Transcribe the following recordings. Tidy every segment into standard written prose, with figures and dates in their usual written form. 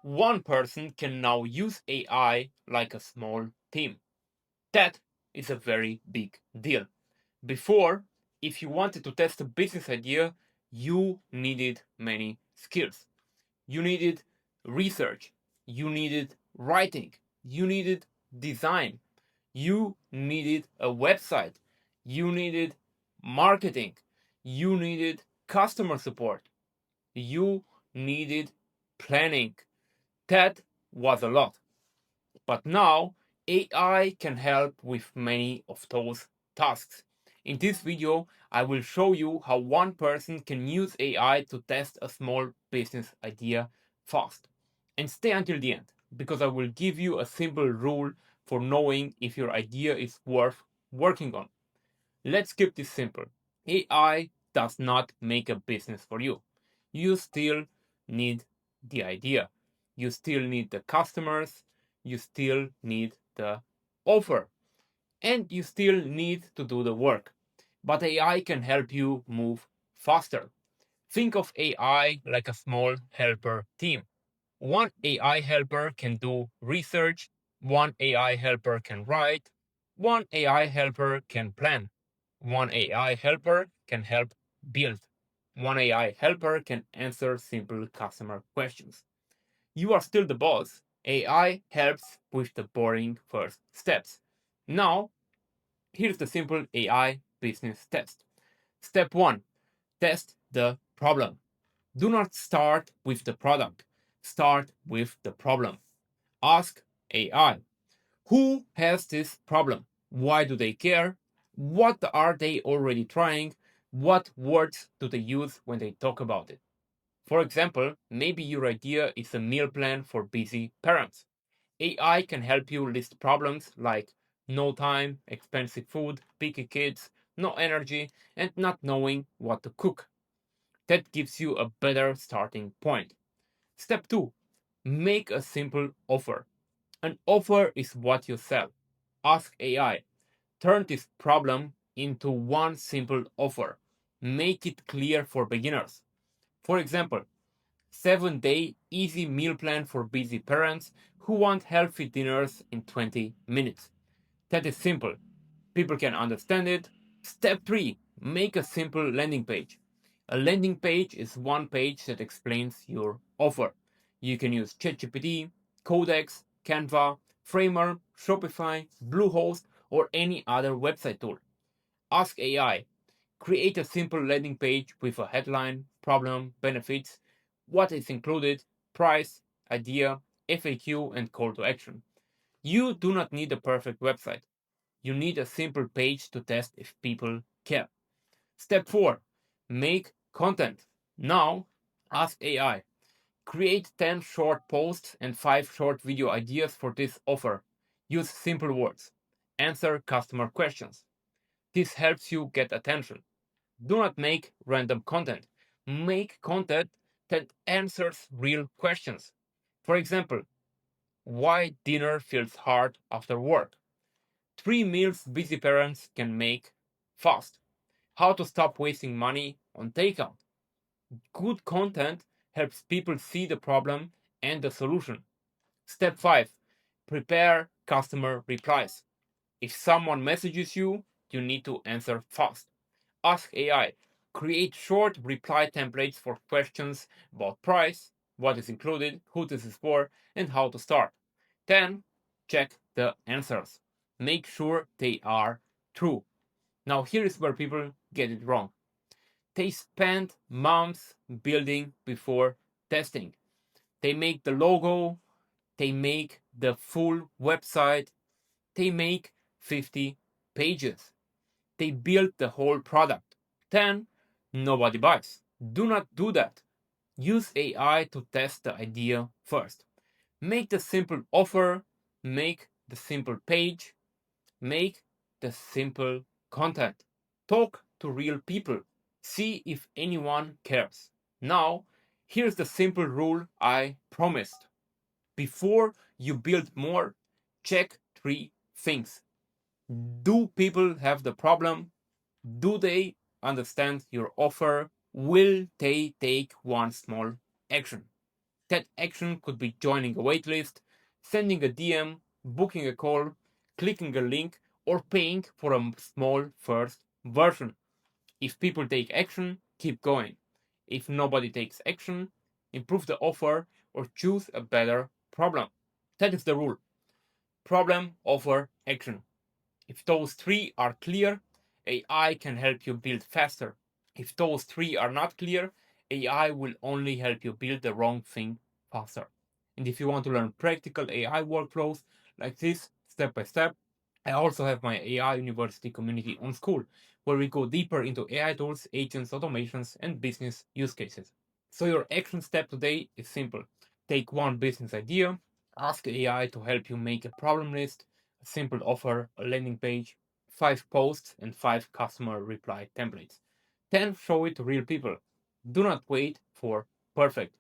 one person can now use AI like a small team. That is a very big deal. Before, if you wanted to test a business idea, you needed many skills. You needed research, you needed writing, you needed design, you needed a website, you needed marketing, you needed customer support, you needed planning. That was a lot. But now AI can help with many of those tasks. In this video, I will show you how one person can use AI to test a small business idea fast. And stay until the end, because I will give you a simple rule for knowing if your idea is worth working on. Let's keep this simple. AI does not make a business for you. You still need the idea. You still need the customers. You still need the offer. And you still need to do the work. But AI can help you move faster. Think of AI like a small helper team. One AI helper can do research, one AI helper can write, one AI helper can plan, one AI helper can help build, one AI helper can answer simple customer questions. You are still the boss. AI helps with the boring first steps. Now, here's the simple AI business test. Step 1. Test the problem. Do not start with the product. Start with the problem. Ask AI, who has this problem? Why do they care? What are they already trying? What words do they use when they talk about it? For example, maybe your idea is a meal plan for busy parents. AI can help you list problems like no time, expensive food, picky kids, no energy, and not knowing what to cook. That gives you a better starting point. Step 2. Make a simple offer. An offer is what you sell. Ask AI. Turn this problem into one simple offer. Make it clear for beginners. For example, 7-day easy meal plan for busy parents who want healthy dinners in 20 minutes. That is simple. People can understand it. Step 3. Make a simple landing page. A landing page is one page that explains your offer. You can use ChatGPT, Codex, Canva, Framer, Shopify, Bluehost, or any other website tool. Ask AI. Create a simple landing page with a headline, problem, benefits, what is included, price, idea, FAQ, and call to action. You do not need a perfect website. You need a simple page to test if people care. Step 4. Make content. Now, ask AI. Create 10 short posts and 5 short video ideas for this offer. Use simple words. Answer customer questions. This helps you get attention. Do not make random content. Make content that answers real questions. For example, why dinner feels hard after work. 3 meals busy parents can make fast. How to stop wasting money on takeout. Good content helps people see the problem and the solution. Step 5. Prepare customer replies. If someone messages you, you need to answer fast. Ask AI. Create short reply templates for questions about price, what is included, who this is for, and how to start. Then, check the answers. Make sure they are true. Now, here is where people get it wrong. They spend months building before testing. They make the logo, they make the full website, they make 50 pages. They build the whole product. Then nobody buys. Do not do that. Use AI to test the idea first. Make the simple offer, make the simple page, make the simple content. Talk to real people. See if anyone cares. Now, here's the simple rule I promised. Before you build more, check 3 things. Do people have the problem? Do they understand your offer? Will they take one small action? That action could be joining a waitlist, sending a DM, booking a call, clicking a link, or paying for a small first version. If people take action, keep going. If nobody takes action, improve the offer or choose a better problem. That is the rule. Problem, offer, action. If those three are clear, AI can help you build faster. If those three are not clear, AI will only help you build the wrong thing faster. And if you want to learn practical AI workflows like this, step by step, I also have my AI University community on School, where we go deeper into AI tools, agents, automations, and business use cases. So your action step today is simple. Take one business idea, ask AI to help you make a problem list, a simple offer, a landing page, 5 posts, and 5 customer reply templates. Then show it to real people. Do not wait for perfect.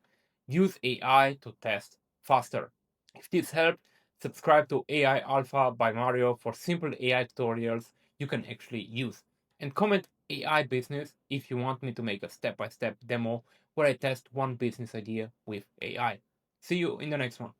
Use AI to test faster. If this helped, subscribe to AI Alpha by Mario for simple AI tutorials you can actually use. And comment AI business if you want me to make a step by step demo where I test one business idea with AI. See you in the next one.